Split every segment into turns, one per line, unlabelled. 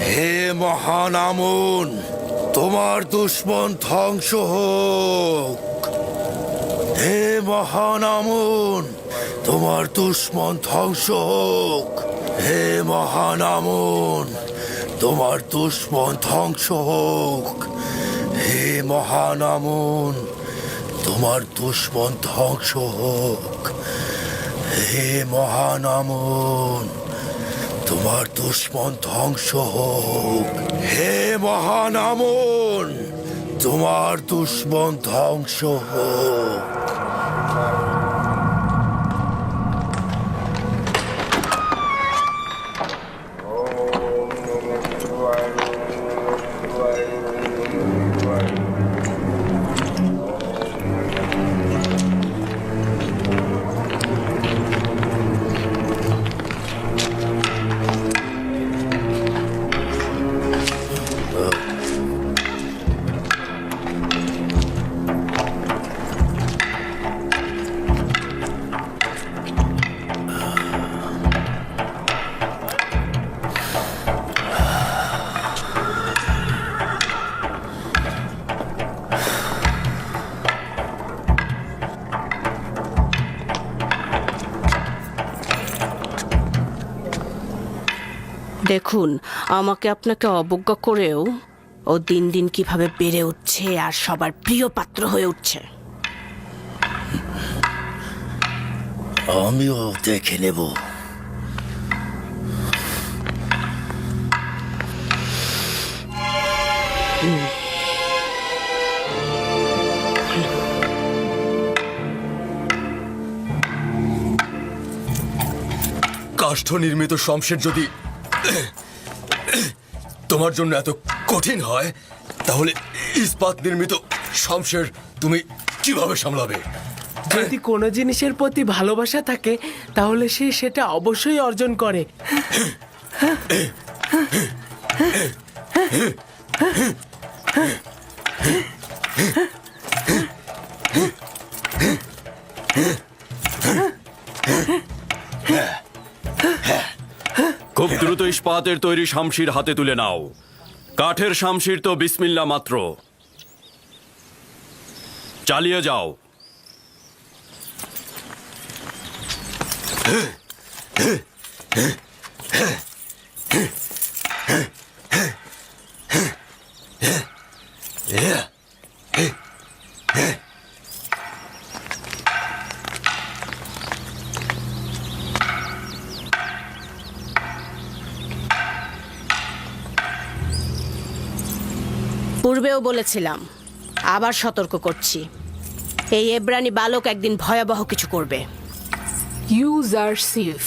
হে মহান আমুন, তোমার দুশ্মন ধ্বংস হোক। হে মহান আমুন, তোমার দুশ্মন ধ্বংস হোক। হে মহান আমুন, তোমার দুশ্মন ধ্বংস হোক। হে মহান আমুন, তোমার দুশ্মন ধ্বংস হোক। হে মহান আমুন, তোমার দুশ্মন ধ্বংস হোক। হে মহান আমুন, তোমার দুশ্মন ধ্বংস হোক।
দেখুন, আমাকে আপনাকে অবজ্ঞা করেও ও দিন দিন কিভাবে বেড়ে উঠছে আর সবার প্রিয় পাত্র হয়ে উঠছে।
আমিও দেখে নেব।
কাষ্ঠ নির্মিত শমশের যদি তোমার জন্য এত কঠিন হয়, তাহলে ইস্পাত নির্মিত শমশের তুমি কিভাবে সামলাবে?
যদি কোনো জিনিসের প্রতি ভালোবাসা থাকে তাহলে সে সেটা অবশ্যই অর্জন করে।
খুব দ্রুত ইস্পাতের তৈরি শামশির হাতে তুলে নাও। কাঠের শামশির তো বিসমিল্লাহ মাত্র। চালিয়ে যাও।
পূর্বেও বলেছিলাম, আবার সতর্ক করছি, এই এব্রানি বালক একদিন ভয়াবহ কিছু করবে।
ইউজারসিফ।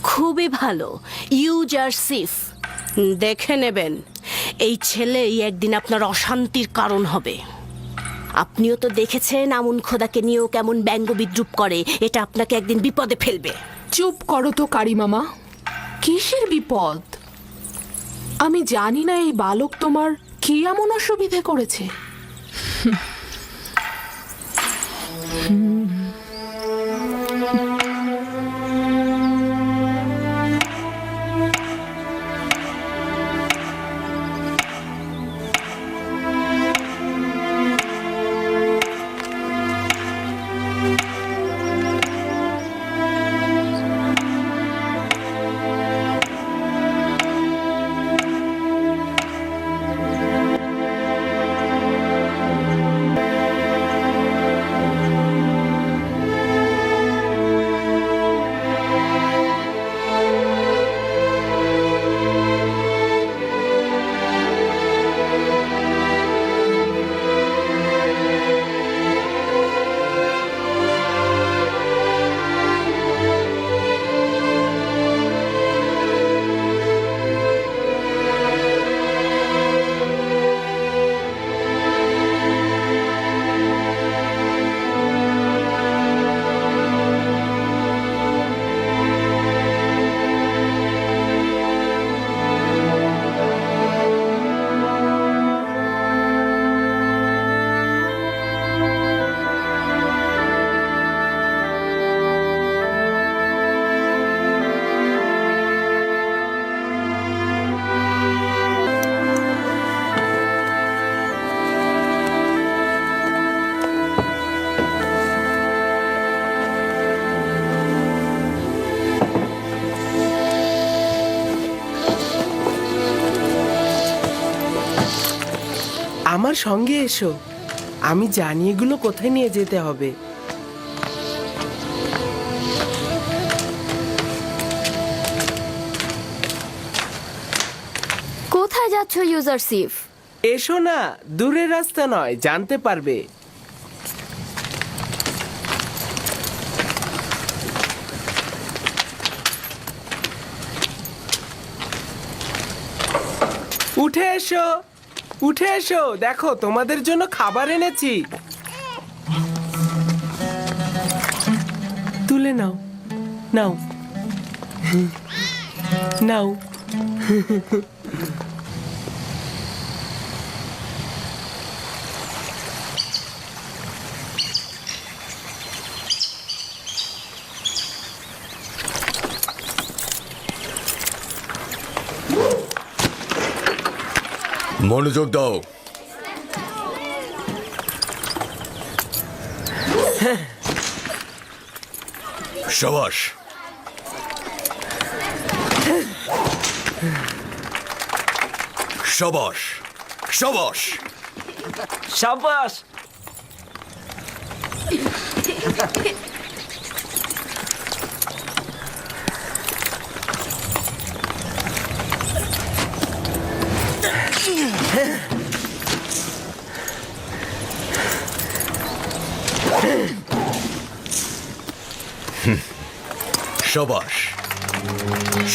খুবই ভালো, ইউজারসিফ। দেখে নেবেন, এই ছেলেই একদিন আপনার অশান্তির কারণ হবে। আপনিও তো দেখেছেন আমুন খোদাকে নিয়েও কেমন ব্যঙ্গ বিদ্রুপ করে। এটা আপনাকে একদিন বিপদে ফেলবে।
চুপ করো তো কারি মামা, কিসের বিপদ? আমি জানি না এই বালক তোমার কি এমন অসুবিধে করেছে।
আমার সঙ্গে এসো, আমি জানি এগুলো কোথায় নিয়ে যেতে হবে।
কোথায় যাচ্ছ ইউজারসিফ?
এসো না, দূরের রাস্তা নয়, জানতে পারবে। উঠে এসো, উঠে এসো, দেখো তোমাদের জন্য খাবার এনেছি। তুলে নাও, নাও, নাও।
মনোযোগ দাও। সাবাস। সাবাস, সাবাস।
সাবাস।
সাবাস,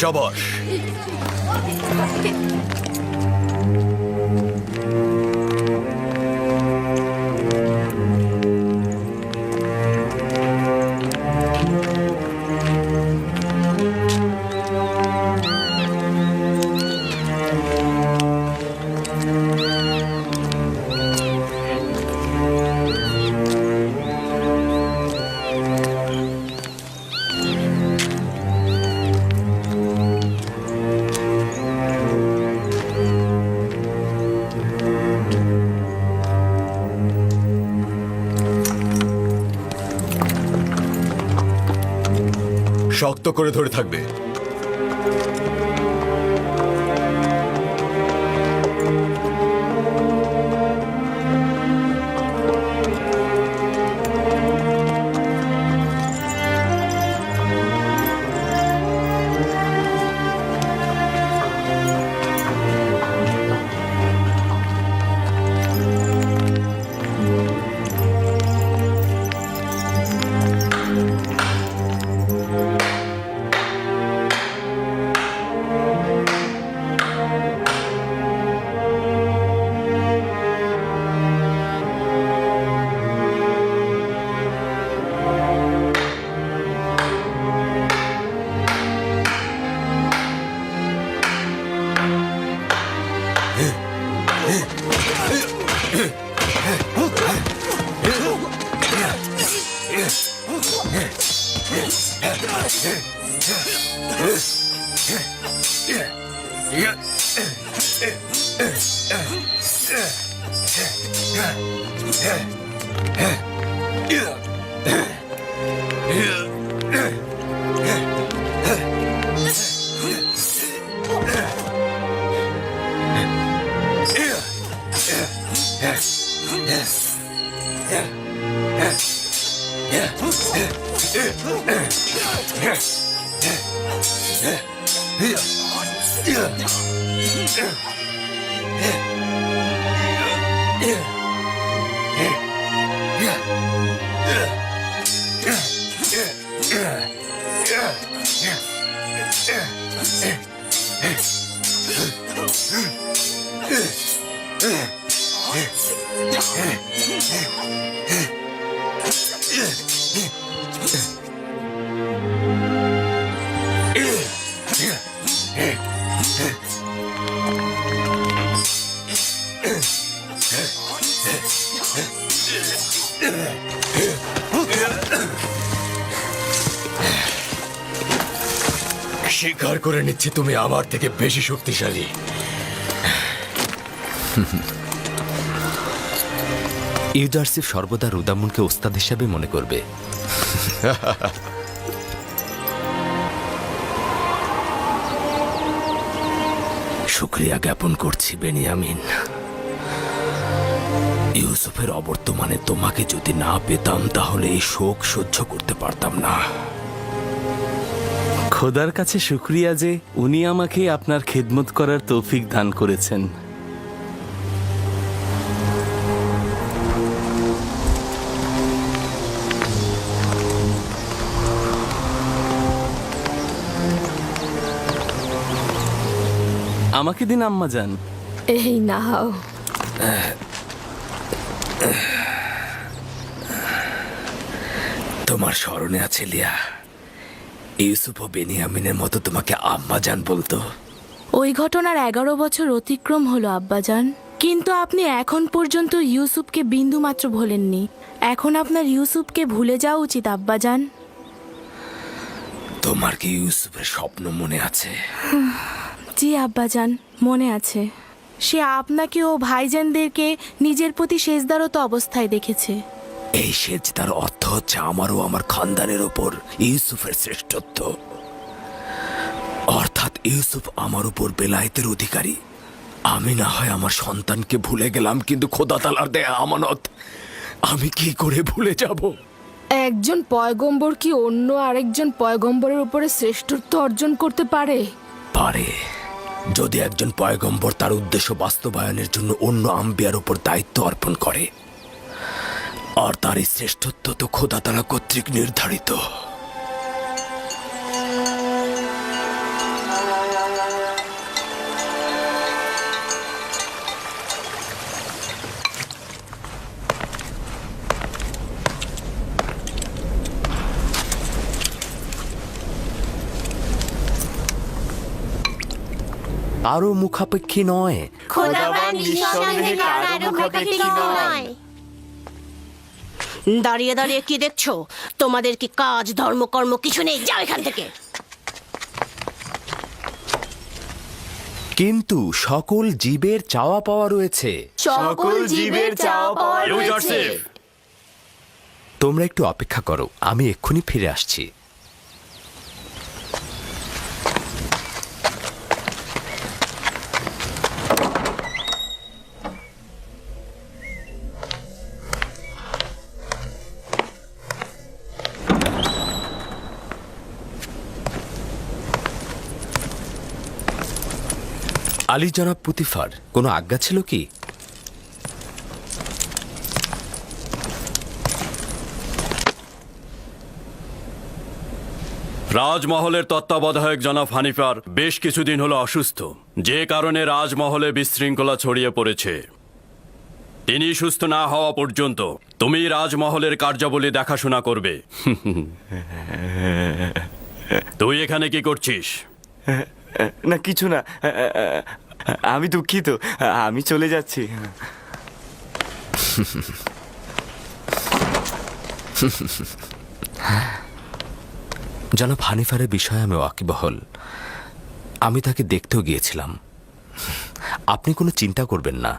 সাবাস। শক্ত করে ধরে থাকবে। স্বীকার করে নিচ্ছি তুমি আমার থেকে বেশি শক্তিশালী।
ইউজারসিফ সর্বদা রুদামুনকে ওস্তাদ হিসাবে মনে করবে।
শুকরিয়া জ্ঞাপন করছি বেনিয়ামিন।
ইউসুফের অবর্তমানে তোমাকে যদি না পেতাম তাহলে এই শোক সহ্য করতে পারতাম না।
খোদার কাছে শুক্রিয়া যে উনি আমাকে আপনার খেদমত করার তৌফিক দান করেছেন। আমাকে দিন আম্মা যান।
এই নাও।
তোমার স্মরণে আছে লিয়া, ইউসুফ ও বেনিয়ামিনের মতো তোমাকে আম্মা জান বলতো।
ওই ঘটনার 11 বছর অতিক্রম হলো আব্বাজান, কিন্তু আপনি এখন পর্যন্ত ইউসুফকে বিন্দু মাত্র ভোলেননি। এখন আপনার ইউসুফকে ভুলে যাওয়া উচিত আব্বাজান।
তোমার কি ইউসুফের স্বপ্ন মনে আছে?
জি আব্বাজান, মনে আছে। সে আপনাকে ও ভাইজানদেরকে নিজের প্রতি সেজদারত অবস্থায় দেখেছে।
এই সেজদার অর্থ হচ্ছে আমার ও আমার খানদানের ওপর ইউসুফের শ্রেষ্ঠত্ব। অর্থাৎ ইউসুফ আমার উপর বেলায়েতের অধিকারী। আমি না হয় আমার সন্তানকে ভুলে গেলাম, কিন্তু খোদা তাআলার দেয়া আমানত আমি কি করে ভুলে যাব?
একজন পয়গম্বর কি অন্য আরেকজন পয়গম্বরের উপরে শ্রেষ্ঠত্ব অর্জন করতে পারে?
পারে, যদি একজন পয়গম্বর তার উদ্দেশ্য বাস্তবায়নের জন্য অন্য আম্বিয়ার উপর দায়িত্ব অর্পণ করে। আর তার এই শ্রেষ্ঠত্ব তো খোদা তাআলা কর্তৃক নির্ধারিত। আরো মুখাপেক্ষী নয়।
দাঁড়িয়ে দাঁড়িয়ে কি দেখছো? তোমাদের কি কাজ ধর্মকর্ম কিছু নেই? যাও এখান থেকে।
কিন্তু সকল জীবের চাওয়া পাওয়া রয়েছে।
সকল জীবের চাওয়া পাওয়া রয়েছে।
তোমরা একটু অপেক্ষা করো, আমি এক্ষুনি ফিরে আসছি। আলী জনাব পুতিফার, কোনো আজ্ঞা ছিল কি?
রাজমহলের তত্ত্বাবধায়ক জনাব হানিফার বেশ কিছুদিন হলো অসুস্থ, যে কারণে রাজমহলে বিশৃঙ্খলা ছড়িয়ে পড়েছে। তিনি সুস্থ না হওয়া পর্যন্ত তুমি রাজমহলের কার্যাবলী দেখাশোনা করবে। তুই এখানে কি করছিস?
না কিছু না, আমি দুঃখিত, আমি চলে যাচ্ছি।
জনাব হানিফারের বিষয়ে আমি ওয়াকিবহল। আমি তাকে দেখতেও গিয়েছিলাম। আপনি কোনো চিন্তা করবেন না,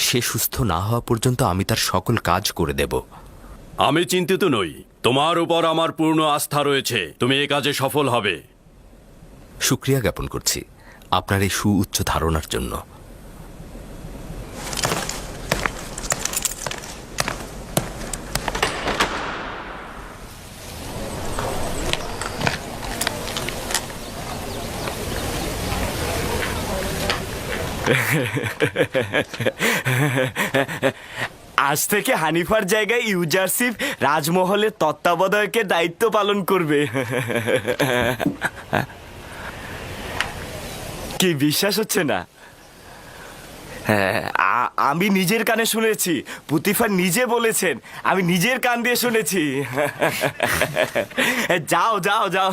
সে সুস্থ না হওয়া পর্যন্ত আমি তার সকল কাজ করে দেব।
আমি চিন্তিত নই, তোমার উপর আমার পূর্ণ আস্থা রয়েছে। তুমি এ কাজে সফল হবে।
শুক্রিয়া জ্ঞাপন করছি আপনার এই সুউচ্চ ধারণার জন্য।
আজ থেকে হানিফার জায়গায় ইউজারশিপ রাজমহলের তত্ত্বাবধায়কের দায়িত্ব পালন করবে। কি বিশ্বাস হচ্ছে না? আমি নিজের কানে শুনেছি, পুতিফার নিজে বলেছেন, আমি নিজের কান দিয়ে শুনেছি। যাও যাও যাও।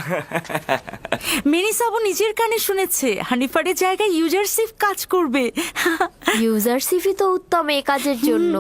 মেরিসাবু নিজের কানে শুনেছে হানিফারের জায়গায় ইউজারশিপ কাজ করবে।
ইউজারশিপই তো উত্তম এই কাজের জন্য।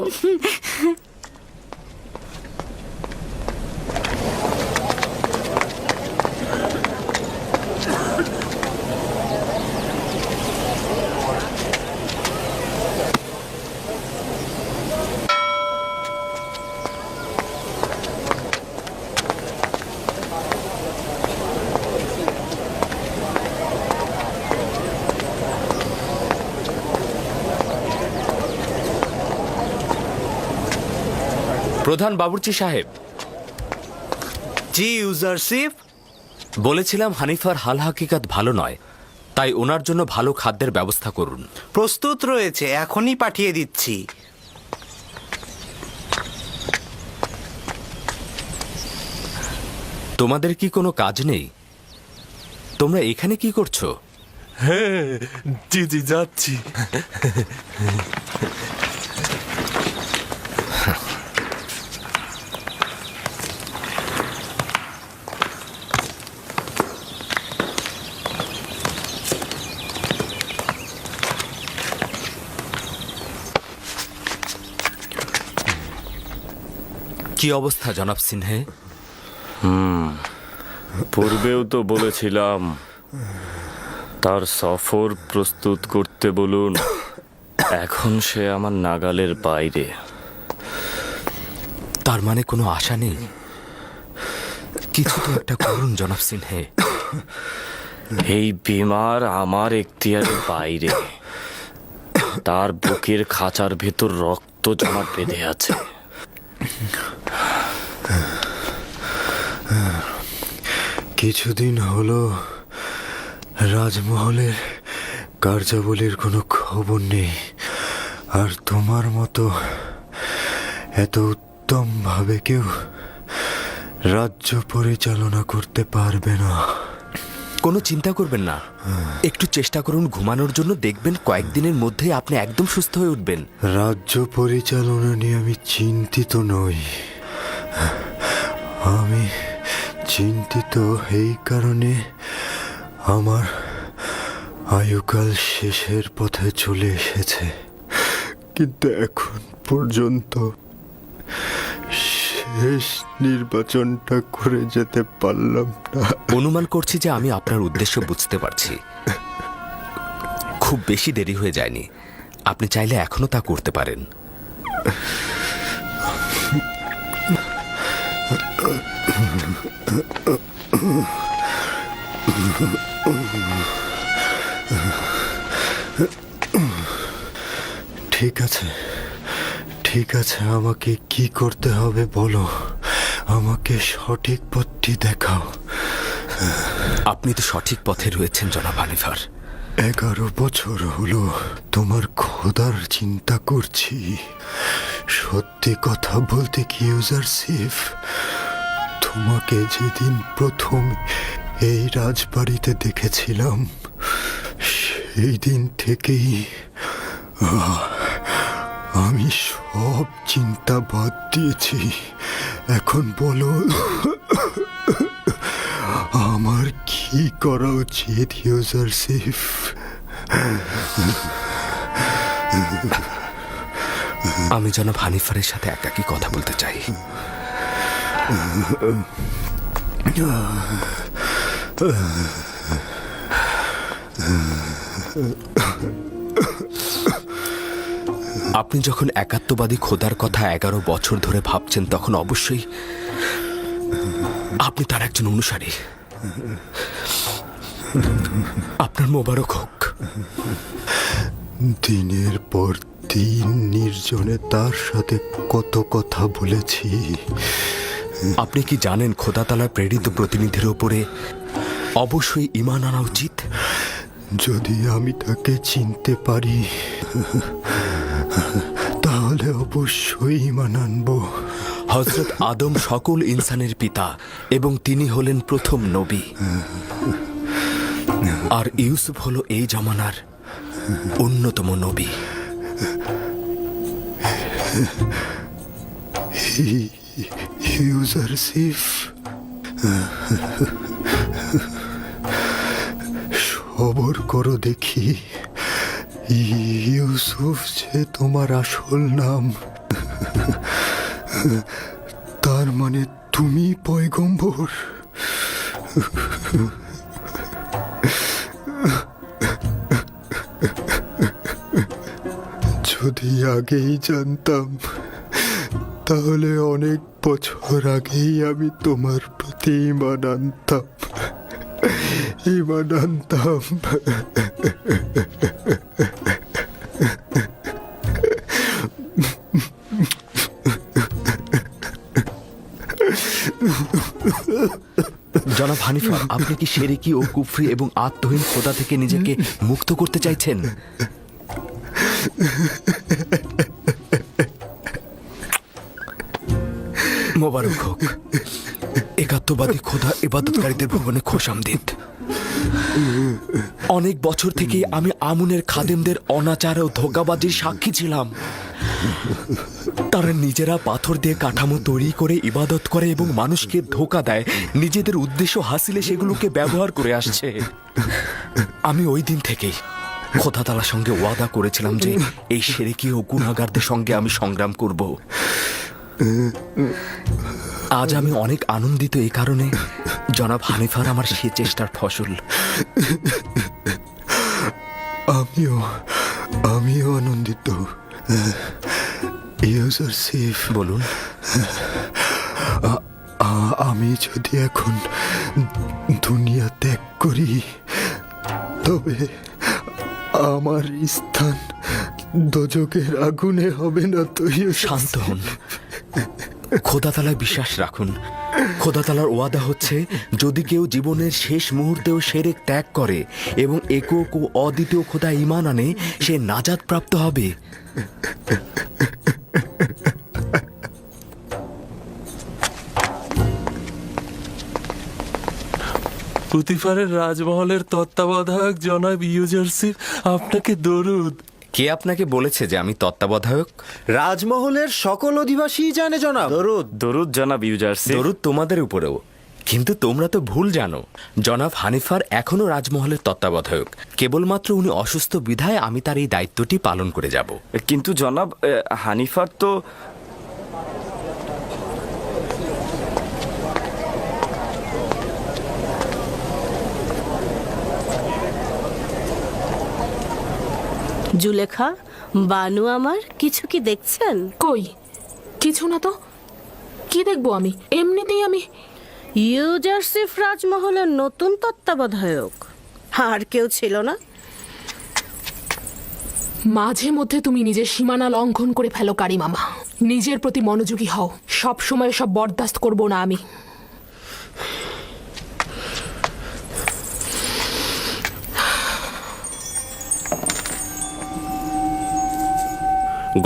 প্রধান বাবুর্চি সাহেব,
জি ইউজারশিপ।
বলেছিলাম হানিফার হাল হাকিকাত ভালো নয়, তাই ওনার জন্য ভালো খাদ্যের ব্যবস্থা করুন।
প্রস্তুত রয়েছে, এখনই পাঠিয়ে দিচ্ছি।
তোমাদের কি কোনো কাজ নেই? তোমরা এখানে কি করছো?
হ্যাঁ, জি জি যাচ্ছি।
কি অবস্থা জনাব সিনহে?
পূর্বেও তো বলেছিলাম তার সফর প্রস্তুত করতে বলুন। এখন সে আমার নাগালের বাইরে।
তার মানে কোনো আশা নেই? কিছু তো একটা করুন জনাব সিনহে।
এই বিমার আমার এখতিয়ারের বাইরে। তার বুকের খাঁচার ভেতর রক্ত জমাট বেঁধে আছে।
কিছুদিন হলো রাজমহলের কার্যাবলীর কোনো খবর নেই, আর তোমার মতো এত উত্তমভাবে কেউ রাজ্য পরিচালনা করতে পারবে না।
কোনো চিন্তা করবেন না, একটু চেষ্টা করুন ঘুমানোর জন্য, দেখবেন কয়েকদিনের মধ্যেই আপনি একদম সুস্থ হয়ে উঠবেন।
রাজ্য পরিচালনা নিয়ে আমি চিন্তিত নই। আমি চিন্তিত এই কারণে আমার আয়ুকাল শেষের পথে চলে এসেছে, কিন্তু এখন পর্যন্ত শেষ নির্বাচনটা করে যেতে পারলাম না।
অনুমান করছি যে আমি আপনার উদ্দেশ্য বুঝতে পারছি। খুব বেশি দেরি হয়ে যায়নি, আপনি চাইলে এখনো তা করতে পারেন।
ঠিক আছে, ঠিক আছে, আমাকে কি করতে হবে বলো, আমাকে সঠিক পথটি দেখাও।
আপনি তো সঠিক পথে রয়েছেন জনাব হানিফার।
11 বছর হলো তোমার খোদার চিন্তা করছি। সত্যি কথা বলতে কি ইউজারশিপ, তোমাকে যেদিন প্রথম এই রাজবাড়িতে দেখেছিলাম সেই দিন থেকেই আমি সব চিন্তা বাদ দিয়েছি। এখন বলো আমার কি করা উচিত ইউজারশিপ?
আমি জনাব হানিফারের সাথে একাকী কথা বলতে চাই। আপনি যখন একাত্মবাদী খোদার কথা 11 বছর ধরে ভাবছেন, তখন অবশ্যই আপনি তার একজন অনুসারী। আপনার মোবারক হোক।
দিনের পর দিন নির্জনে তার সাথে কত কথা বলেছি।
আপনি কি জানেন খোদা তাআলার প্রেরিত প্রতিনিধির উপরে অবশ্যই ঈমান আনা উচিত?
যদি আমি তাকে চিনতে পারি তাহলে অবশ্যই ঈমান আনবো।
হযরত আদম সকল ইনসানের পিতা এবং তিনি হলেন প্রথম নবী, আর ইউসুফ হলো এই জামানার অন্যতম নবী।
ইউজারশিপ, সবর করো দেখি। ইউসুফ যে তোমার আসল নাম, তার মানে তুমি পয়গম্বর। যদি আগেই জানতাম তাহলে অনেক বছর আগেই আমি তোমার প্রতি ঈমান আনতাম, ঈমান আনতাম।
আপনি কি শিরকি ও কুফরি এবং আত্মহীন খোদা থেকে নিজেকে মুক্ত করতে চাইছেন? মোবারক হোক, একাত্মবাদী খোদা ইবাদতকারীদের ভুবনে খোশামদিদ। অনেক বছর থেকেই আমি আমুনের খাদেমদের অনাচার ও ধোঁকাবাজির সাক্ষী ছিলাম। তারা নিজেরা পাথর দিয়ে কাঠামো তৈরি করে ইবাদত করে এবং মানুষকে ধোঁকা দেয়, নিজেদের উদ্দেশ্য হাসিলে সেগুলোকে ব্যবহার করে আসছে। আমি ওই দিন থেকেই খোদা তাআলার সঙ্গে ওয়াদা করেছিলাম যে এই শিরকি ও গুনাহগারদের সঙ্গে আমি সংগ্রাম করব। আজ আমি অনেক আনন্দিত এই কারণে জনাব হানিফার আমার সে চেষ্টার ফসল।
আমিও আনন্দিত। ইউজারশিপ,
বলুন।
আমি যদি এখন দুনিয়া ত্যাগ করি তবে আমার স্থান দোজখের আগুনে হবে না তো?
শান্ত হন, খোদা তাআলায় বিশ্বাস রাখুন। খোদা তাআলার ওয়াদা হচ্ছে যদি কেউ জীবনের শেষ মুহূর্তেও শিরক ত্যাগ করে এবং একক ও অদ্বিতীয় খোদা ঈমান আনে, সে নাজাত প্রাপ্ত হবে।
পুতিফারের রাজমহলের তত্ত্বাবধায়ক জনাব ইউজারশিপ, আপনাকে দরুদ।
কে আপনাকে বলেছে যে আমি তত্ত্বাবধায়ক?
রাজমহলের সকল অধিবাসী জানে জনাব।
দরুদ জনাব ইউজারশিপ।
দরুদ তোমাদের উপরেও। কিন্তু তোমরা তো ভুল জানো, জনাব হানিফার এখনো রাজমহলের তত্ত্বাবধায়ক। কেবলমাত্র উনি অসুস্থ বিধায় আমি তার এই দায়িত্বটি পালন করে যাব।
কিন্তু জনাব হানিফার তো
জুলেখা, বানু আমার, কিছু কি দেখছেন?
কই কিছু না তো। কি দেখবো আমি? এমনিতেই আমি
ইউজারশিপ রাজমহলের নতুন তত্ত্বাবধায়ক। আর কেউ ছিল না?
মাঝে মধ্যে তুমি নিজের সীমানা লঙ্ঘন করে ফেলো কারি মামা। নিজের প্রতি মনোযোগী হও। সব সময় সব বরদাস্ত করব না আমি।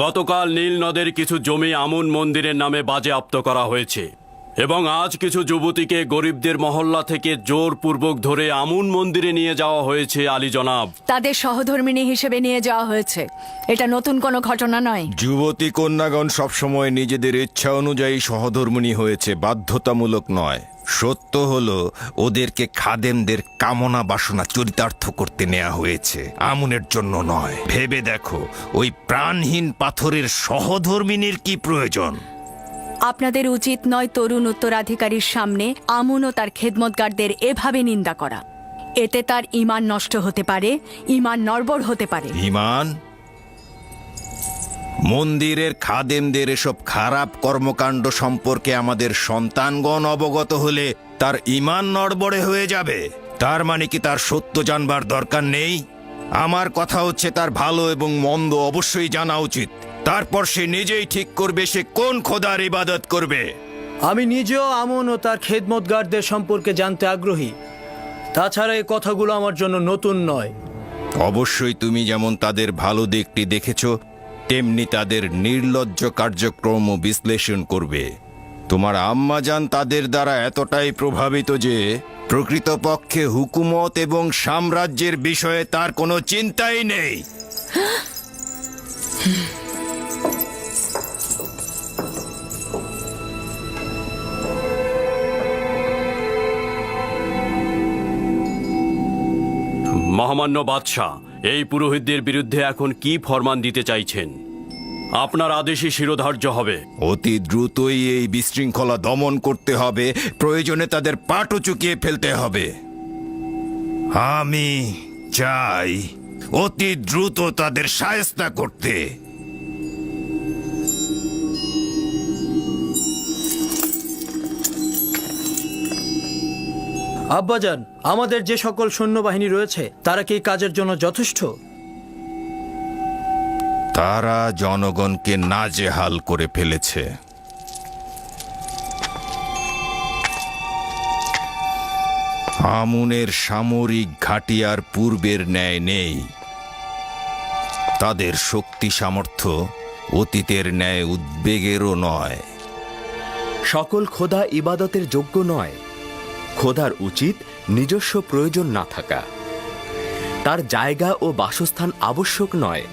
গতকাল নীল নদের কিছু জমি আমুন মন্দিরের নামে বাজেয়াপ্ত করা হয়েছে এবং আজ কিছু যুবতীকে গরিবদের মহল্লা থেকে জোরপূর্বক ধরে আমুন মন্দিরে নিয়ে যাওয়া হয়েছে আলী জনাব।
তাদের সহধর্মিণী হিসেবে নিয়ে যাওয়া হয়েছে। এটা নতুন কোনো ঘটনা নয়।
যুবতী কন্যাগণ সবসময় নিজেদের ইচ্ছা অনুযায়ী সহধর্মিণী হয়েছে, বাধ্যতামূলক নয়। সত্য হলো ওদেরকে খাদেমদের কামনা বাসনা চরিতার্থ করতে নেওয়া হয়েছে, আমুনের জন্য নয়। ভেবে দেখো, ওই প্রাণহীন পাথরের সহধর্মিনীর কি প্রয়োজন?
আপনাদের উচিত নয় তরুণ উত্তরাধিকারীর সামনে আমুন ও তার খেদমতগারদের এভাবে নিন্দা করা। এতে তার ঈমান নষ্ট হতে পারে, ঈমান নড়বড় হতে পারে।
ঈমান? মন্দিরের খাদেমদের এসব খারাপ কর্মকাণ্ড সম্পর্কে আমাদের সন্তানগণ অবগত হলে তার ঈমান নড়বড়ে হয়ে যাবে। তার মানে কি তার সত্য জানবার দরকার নেই? আমার কথা হচ্ছে তার ভালো এবং মন্দ অবশ্যই জানা উচিত। তারপর সে নিজেই ঠিক করবে সে কোন খোদার ইবাদত করবে।
আমি নিজেও আমন ও তার খেদমতগারদের সম্পর্কে জানতে আগ্রহী। তাছাড়া এই কথাগুলো আমার জন্য নতুন নয়।
অবশ্যই তুমি যেমন তাদের ভালো দিকটি দেখেছ, তেমনি তাদের নির্লজ্জ কার্যক্রম বিশ্লেষণ করবে। তোমার আম্মাজান তাদের দ্বারা এতটাই প্রভাবিত যে প্রকৃতপক্ষে হুকুমত এবং সাম্রাজ্যের বিষয়ে তার কোনো চিন্তাই নেই।
মহামান্য বাদশাহ, এই পুরোহিতদের বিরুদ্ধে এখন কি ফরমান দিতে চাইছেন? আপনার আদেশই শিরোধার্য হবে।
অতি দ্রুতই এই বিশৃঙ্খলা দমন করতে হবে, প্রয়োজনে তাদের পাটও চুকিয়ে ফেলতে হবে। আমি চাই অতি দ্রুত তাদের শায়েস্তা করতে।
আব্বাজান, আমাদের যে সকল সৈন্যবাহিনী রয়েছে তারা কি এই কাজের জন্য যথেষ্ট?
তারা জনগণকে নাজেহাল করে ফেলেছে। আমুনের সামরিক ঘাঁটি আর পূর্বের ন্যায় নেই। তাদের শক্তি সামর্থ্য অতীতের ন্যায় উদ্বেগেরও নয়।
সকল খোদা ইবাদতের যোগ্য নয়। খোদার উচিত নিজস্ব প্রয়োজন না থাকা। তার জায়গা ও বাসস্থান আবশ্যক নয়।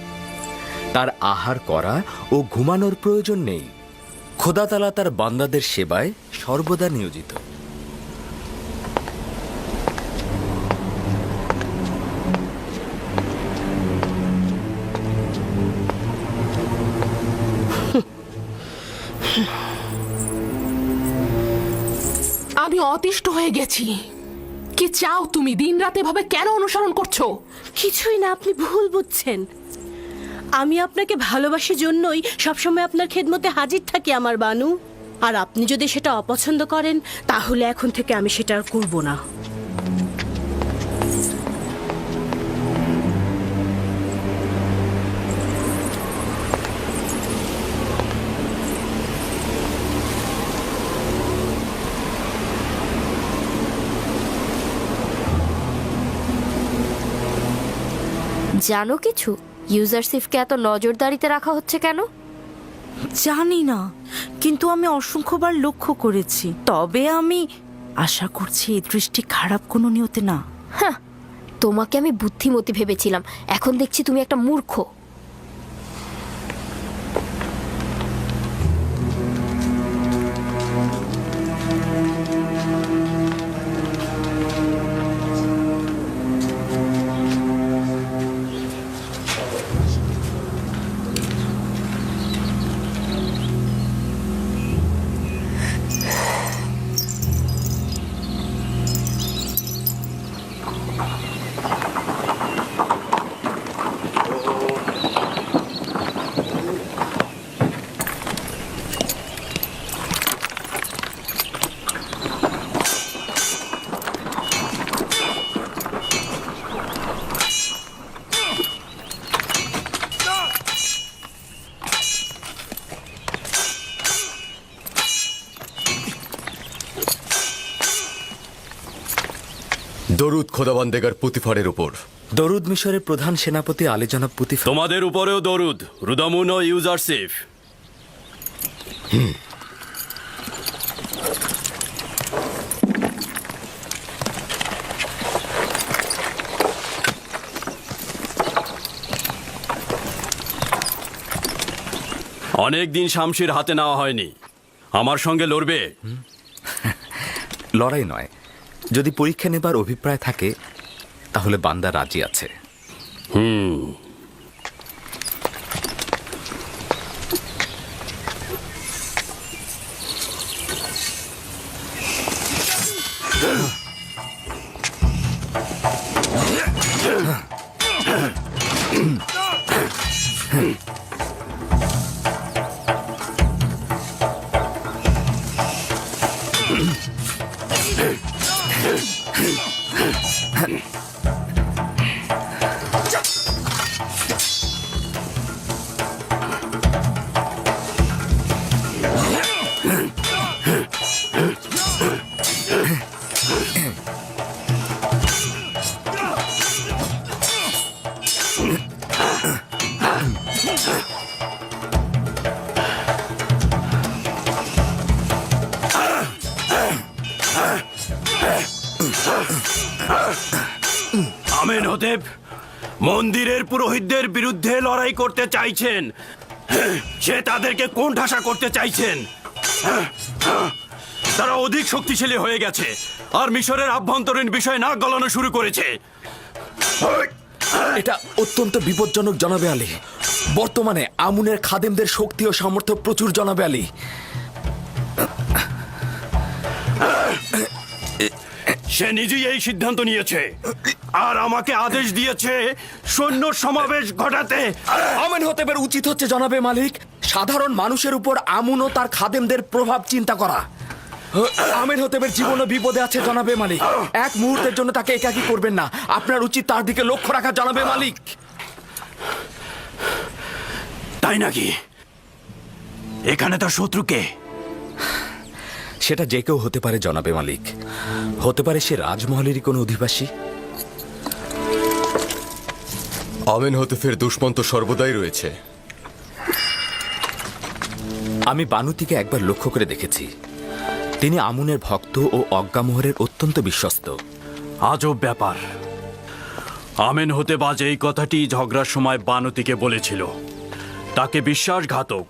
তার আহার করা ও ঘুমানোর প্রয়োজন নেই। খোদা তাআলা তার বান্দাদের সেবায় সর্বদা নিয়োজিত।
আমি অতিষ্ঠ হয়ে গেছি। কি চাও তুমি? দিনরাত এভাবে কেন অনুসরণ করছো?
কিছুই না, আপনি ভুল বুঝছেন। আমি আপনাকে ভালোবাসি জন্যই সবসময় আপনার খেদমতে হাজির থাকি আমার বানু। আর আপনি যদি সেটা অপছন্দ করেন তাহলে এখন থেকে আমি সেটা আর করব না।
জানো কিছু? ইউজারশিপকে এত নজরদারিতে রাখা হচ্ছে কেন?
জানি না, কিন্তু আমি অসংখ্যবার লক্ষ্য করেছি। তবে আমি আশা করছি এই দৃষ্টি খারাপ কোনো নিয়তে না।
হ্যাঁ, তোমাকে আমি বুদ্ধিমতী ভেবেছিলাম, এখন দেখছি তুমি একটা মূর্খ।
দরুদ খোদাবান্দেগার পুতিফারের উপর।
দরুদ মিশরের প্রধান সেনাপতি আলী জনাব পুতিফার।
তোমাদের উপরেও দরুদ, রুদামুন ও ইউজারশিপ। অনেক দিন শামশির হাতে নেওয়া হয়নি। আমার সঙ্গে লড়বে?
লড়াই নয়, যদি পরীক্ষা নেবার অভিপ্রায় থাকে তাহলে বান্দা রাজি আছে।
আমেনহোতেপ মন্দিরের পুরোহিতদের বিরুদ্ধে লড়াই করতে চাইছেন। সে তাদেরকে কোণঠাসা করতে চাইছেন। তারা অধিক শক্তিশালী হয়ে গেছে আর মিশরের আভ্যন্তরীণ বিষয় নাক গলানো শুরু করেছে।
এটা অত্যন্ত বিপজ্জনক জনাবে আলী। বর্তমানে আমুনের খাদেমদের শক্তি ও সামর্থ্য প্রচুর জনাবে আলী।
সে নিজেই এই সিদ্ধান্ত নিয়েছে আর আমাকে আদেশ দিয়েছে সৈন্য সমাবেশ ঘটাতে।
আমেনহোতেপের উচিত হচ্ছে জনাবে মালিক সাধারণ মানুষের উপর আমুন ও তার খাদেমদের প্রভাব চিন্তা করা। আমেনহোতেপের জীবনও বিপদে আছে জনাবে মালিক। এক মুহূর্তের জন্য তাকে একাকী করবেন না। আপনার উচিত তার দিকে লক্ষ্য রাখা জনাবে মালিক।
তাই নাকি? এখানে তার শত্রুকে?
সেটা যে কেউ হতে পারে জনাবে মালিক। হতে পারে সে রাজমহলেরই কোনো অধিবাসী।
আমেন হতেফের দুশ্মন তো সর্বদাই রয়েছে।
আমি বানুতিকে একবার লক্ষ্য করে দেখেছি। তিনি আমুনের ভক্ত ও অজ্ঞামোহরের অত্যন্ত বিশ্বস্ত।
আজব ব্যাপার। আমেন হতে বাজ এই কথাটি ঝগড়ার সময় বানুতিকে বলেছিল। তাকে বিশ্বাসঘাতক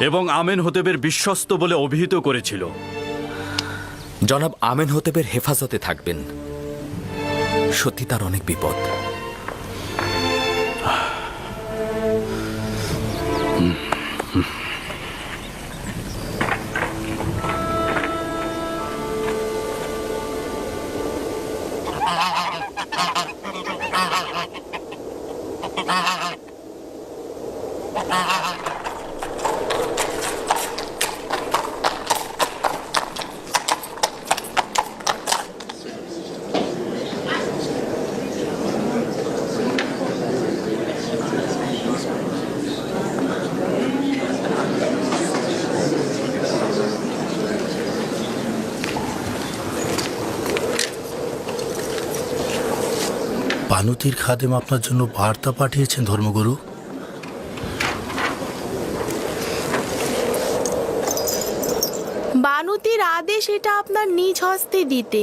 এবং আমেন হতেবের বিশ্বস্ত বলে অভিহিত করেছিল।
জনাব আমেন হতেবের হেফাজতে থাকবেন। সত্যি তার অনেক বিপদ।
বানুতির খাদেম আপনার জন্য বার্তা পাঠিয়েছেন ধর্মগুরু।
বানুতির আদেশ এটা আপনার নিজ হস্তে দিতে।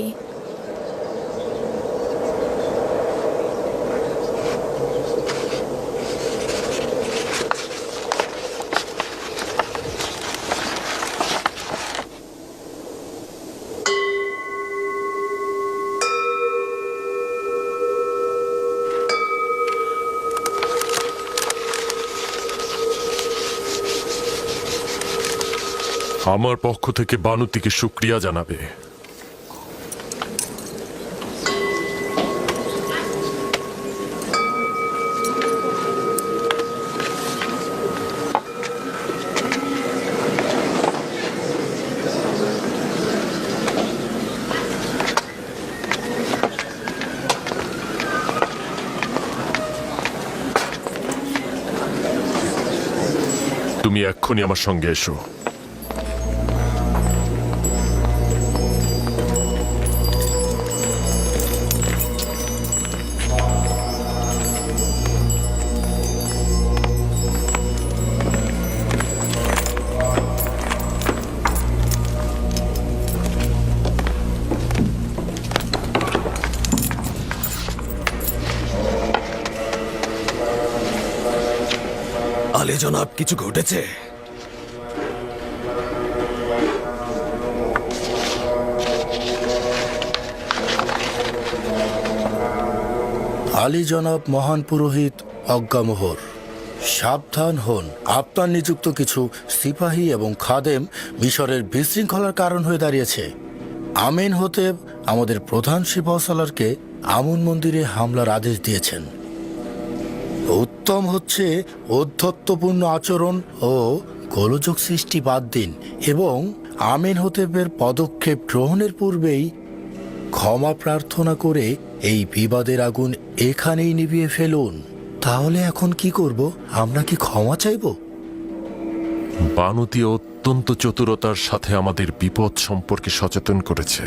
আমার পক্ষ থেকে বানুতিকে শুকরিয়া জানাবে। তুমি এক্ষুনি আমার সঙ্গে এসো।
আলী জনাব, কিছু ঘটেছে?
আলী জনাব মহান পুরোহিত অজ্ঞামোহর, সাবধান হন। আপনার নিযুক্ত কিছু সিপাহী এবং খাদেম মিশরের বিশৃঙ্খলার কারণ হয়ে দাঁড়িয়েছে। আমেন হতেব আমাদের প্রধান সিপাহসালারকে আমুন মন্দিরে হামলার আদেশ দিয়েছেন। উত্তম হচ্ছে ঔদ্ধত্যপূর্ণ আচরণ ও গোলযোগ সৃষ্টি বাদ দিন এবং আমেন হতেবের পদক্ষেপ গ্রহণের পূর্বেই ক্ষমা প্রার্থনা করে এই বিবাদের আগুন এখানেই নিভিয়ে ফেলুন। তাহলে এখন কি করব? আমরা কি ক্ষমা চাইব?
বানুতি অত্যন্ত চতুরতার সাথে আমাদের বিপদ সম্পর্কে সচেতন করেছে,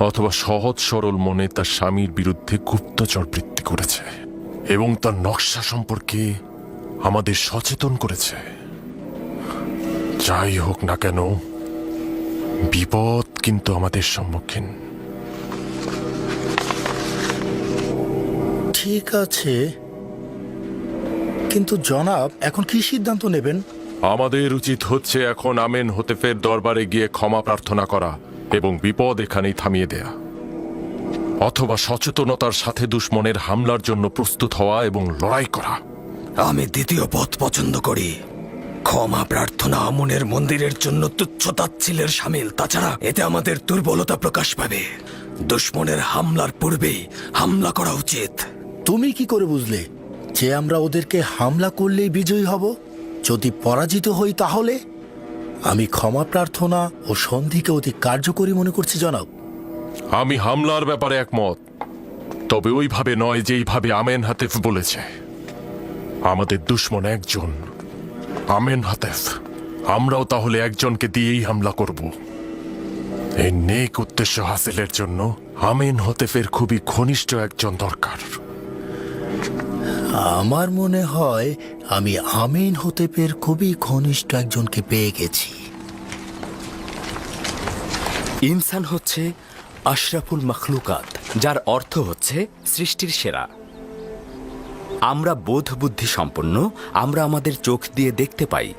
অথবা সহজ সরল মনে তার স্বামীর বিরুদ্ধে গুপ্তচর বৃত্তি করেছে এবং তার নকশা সম্পর্কে আমাদের সচেতন করেছে। যাই হোক না কেন, বিপদ কিন্তু আমাদের সম্মুখীন।
ঠিক আছে, কিন্তু জনাব এখন কি সিদ্ধান্ত নেবেন?
আমাদের উচিত হচ্ছে এখন আমেন হতেফের দরবারে গিয়ে ক্ষমা প্রার্থনা করা এবং বিপদ এখানেই থামিয়ে দেয়া, অথবা সচেতনতার সাথে দুশ্মনের হামলার জন্য প্রস্তুত হওয়া এবং লড়াই করা।
আমি দ্বিতীয় পথ পছন্দ করি। ক্ষমা প্রার্থনা আমনের মন্দিরের জন্য তুচ্ছ তাচ্ছিলের সামিল। তাছাড়া এতে আমাদের দুর্বলতা প্রকাশ পাবে। দুশ্মনের হামলার পূর্বেই হামলা করা উচিত।
তুমি কি করে বুঝলে যে আমরা ওদেরকে হামলা করলেই বিজয়ী হব? যদি পরাজিত হই তাহলে? আমি ক্ষমা প্রার্থনা ও সন্ধিকে অতি কার্যকরী মনে করছি জনাব।
আমি হামলার ব্যাপারে একমত, তবে ওইভাবে নয় যেইভাবে আমেন হাতেফ বলেছে। আমাদের দুশ্মন একজন, আমেন হাতেফ। আমরাও তাহলে একজনকে দিয়েই হামলা করব। এই নেক উদ্দেশ্য হাসিলের জন্য আমিন হতেফের খুবই ঘনিষ্ঠ একজন দরকার।
আমার মনে হয় আমি আমিন হতেপের খুবই ঘনিষ্ঠ একজনকে পেয়ে গেছি।
ইনসান হচ্ছে আশরাফুল মখলুকাত, যার অর্থ হচ্ছে সৃষ্টির সেরা। আমরা বোধ বুদ্ধি সম্পন্ন, আমরা আমাদের চোখ দিয়ে দেখতে পাই,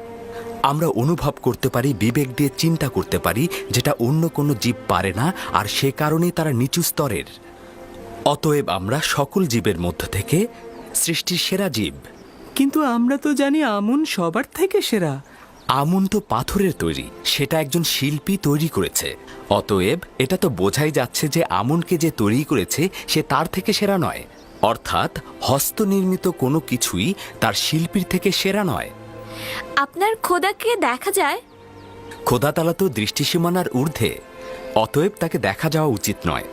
আমরা অনুভব করতে পারি, বিবেক দিয়ে চিন্তা করতে পারি, যেটা অন্য কোনো জীব পারে না, আর সে কারণেই তারা নিচু স্তরের। অতএব আমরা সকল জীবের মধ্য থেকে সৃষ্টির সেরা জীব।
কিন্তু আমরা তো জানি আমুন সবার থেকে সেরা।
আমুন তো পাথরের তৈরি, সেটা একজন শিল্পী তৈরি করেছে। অতএব এটা তো বোঝাই যাচ্ছে যে আমুনকে যে তৈরি করেছে সে তার থেকে সেরা নয়। অর্থাৎ হস্তনির্মিত কোনো কিছুই তার শিল্পীর থেকে সেরা নয়।
আপনার খোদাকে দেখা যায়?
খোদা তাআলা তো দৃষ্টিসীমানার ঊর্ধ্বে, অতএব তাকে দেখা যাওয়া উচিত নয়।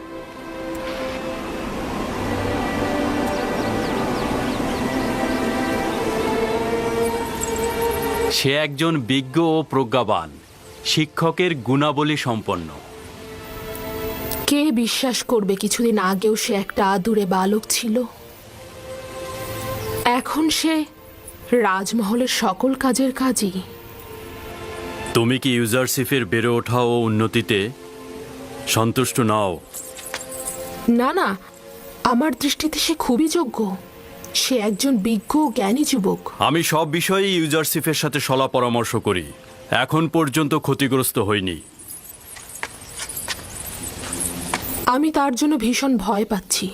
সে একজন বিজ্ঞ ও প্রজ্ঞাবান, শিক্ষকের গুণাবলী সম্পন্ন।
কে বিশ্বাস করবে কিছুদিন আগেও সে একটা আদুরে বালক ছিল, এখন সে রাজমহলের সকল কাজের কাজই।
তুমি কি ইউজারশিপের বেড়ে ওঠা ও উন্নতিতে সন্তুষ্ট নাও?
না না, আমার দৃষ্টিতে সে খুবই যোগ্য। সে একজন বিজ্ঞ ও জ্ঞানী যুবক।
আমি সব বিষয়ে ইউজারশিপের সাথে সলা পরামর্শ করি, এখন পর্যন্ত ক্ষতিগ্রস্ত হইনি।
আমি তার জন্য ভীষণ ভয় পাচ্ছি।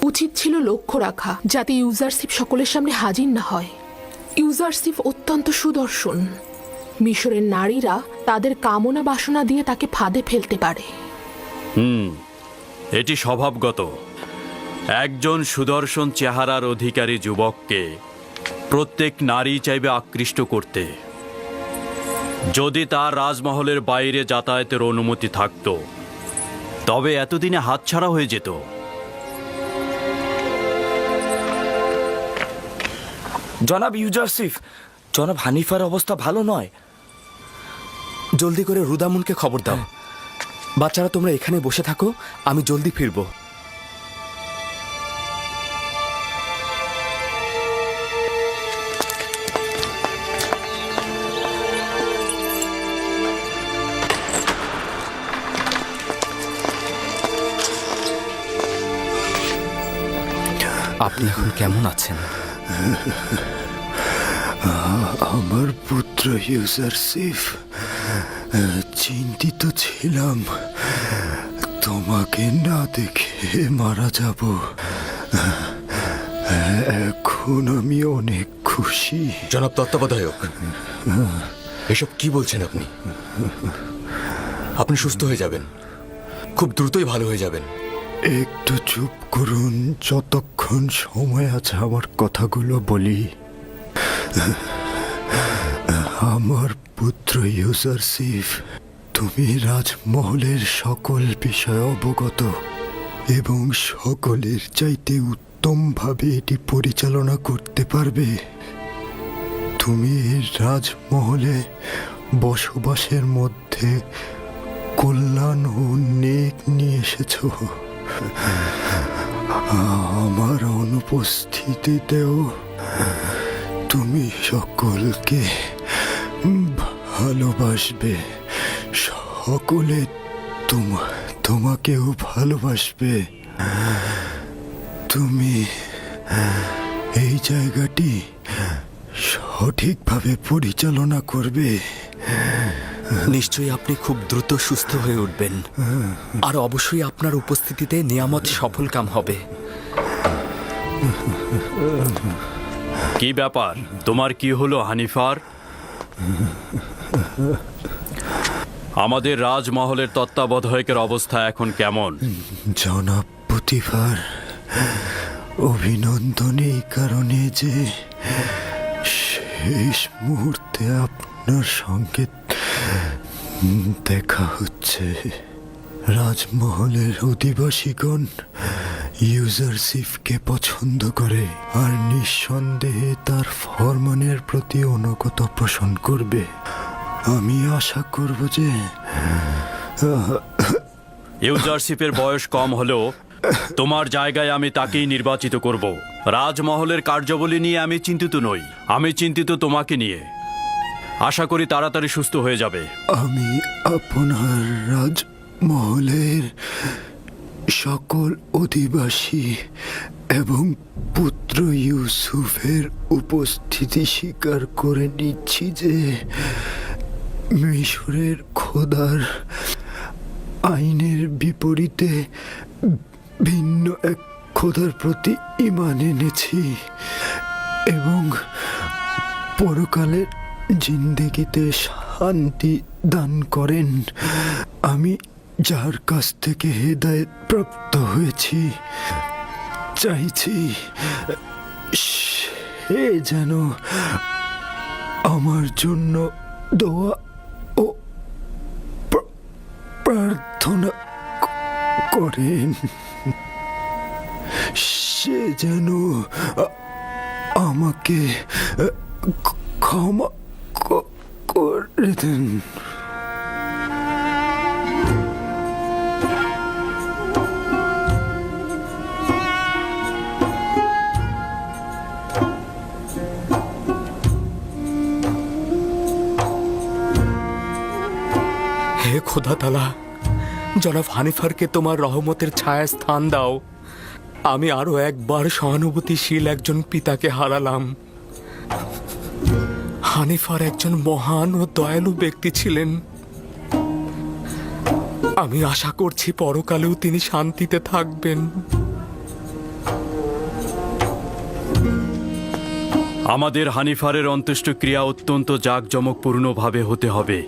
উচিত ছিল লক্ষ্য রাখা যাতে ইউজারশিপ সকলের সামনে হাজির না হয়। ইউজারশিপ অত্যন্ত সুদর্শন। মিশরের নারীরা তাদের কামনা বাসনা দিয়ে তাকে ফাঁদে ফেলতে পারে।
এটি স্বভাবগত। একজন সুদর্শন চেহারার অধিকারী যুবককে প্রত্যেক নারী চাইবে আকৃষ্ট করতে। যদি তার রাজমহলের বাইরে যাতায়াতের অনুমতি থাকত, তবে এতদিনে হাতছাড়া হয়ে যেত।
জনাব ইউজারশিফ, জনাব হানিফার অবস্থা ভালো নয়।
জলদি করে রুদামুনকে খবর দাও। বাচ্চারা তোমরা এখানে বসে থাকো, আমি জলদি ফিরবো। আপনি এখন কেমন আছেন?
আমার পুত্র ইউজারশিপ, চিন্তিত ছিলাম তোমাকে না দেখে মারা যাব। এখন আমি অনেক খুশি।
জনাব তত্ত্বাবধায়ক, এসব কি বলছেন আপনি? আপনি সুস্থ হয়ে যাবেন, খুব দ্রুতই ভালো হয়ে যাবেন।
একটু চুপ করুন, যতক্ষণ সময় আছে আমার কথাগুলো বলি। আমার পুত্র ইউজারশিপ, তুমি রাজমহলের সকল বিষয় অবগত এবং সকলের চাইতে উত্তমভাবে এটি পরিচালনা করতে পারবে। তুমি এই রাজমহলে বসবাসের মধ্যে কল্যাণ ও নেক নিয়ে এসেছ। আমার অনুপস্থিতিতেও তুমি সকলকে ভালোবাসবে, সকলে তোমাকেও ভালোবাসবে। তুমি এই জায়গাটি সঠিকভাবে পরিচালনা করবে।
নিশ্চয়ই আপনি খুব দ্রুত সুস্থ হয়ে উঠবেন, আর অবশ্যই আপনার উপস্থিতিতে নিয়ামত সফল কাম হবে।
কি ব্যাপার, তোমার কি হলো হানিফার? আমাদের রাজমহলের তত্ত্বাবধায়কের অবস্থা এখন কেমন?
জনাব পুতিফার, অভিনন্দন এই কারণে যে শেষ মুহূর্তে আপনার সঙ্গে দেখা হচ্ছে। রাজমহলের অধিবাসীগণ ইউজারশিপকে পছন্দ করে আর নিঃসন্দেহে তার ফরমানের প্রতি অনুগত পোষণ করবে। আমি আশা করব যে
ইউজারশিপের বয়স কম হলেও তোমার জায়গায় আমি তাকেই নির্বাচিত করব। রাজমহলের কার্যাবলী নিয়ে আমি চিন্তিত নই, আমি চিন্তিত তোমাকে নিয়ে। আশা করি তাড়াতাড়ি সুস্থ হয়ে যাবে।
আমি আপনার রাজমহলের সকল অধিবাসী এবং পুত্র ইউসুফের উপস্থিতি স্বীকার করে নিচ্ছি যে মিশরের খোদার আইনের বিপরীতে ভিন্ন এক খোদার প্রতি ঈমান এনেছি এবং পরকালের জিন্দেগিতে শান্তি দান করেন। আমি যার কাছ থেকে হেদায়েত প্রাপ্ত হয়েছি, চাইছি সে যেন আমার জন্য দোয়া ও প্রার্থনা করেন। সে যেন আমাকে ক্ষমা করে দেন।
হে খোদা তাআলা, জনাব হানিফারকে তোমার রহমতের ছায়া স্থান দাও। আমি আরো একবার সহানুভূতিশীল একজন পিতাকে হারালাম। হানিফার একজন মহান ও দয়ালু ব্যক্তি ছিলেন। আমি আশা করছি পরকালেও তিনি শান্তিতে থাকবেন।
আমাদের হানিফারের অন্ত্যেষ্টিক্রিয়া অত্যন্ত জাঁকজমকপূর্ণভাবে হতে হবে।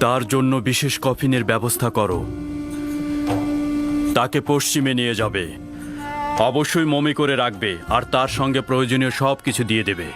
তার জন্য বিশেষ কফিনের ব্যবস্থা করো। তাকে পশ্চিমে নিয়ে যাবে, অবশ্যই মমি করে রাখবে আর তার সঙ্গে প্রয়োজনীয় সব কিছু দিয়ে দেবে।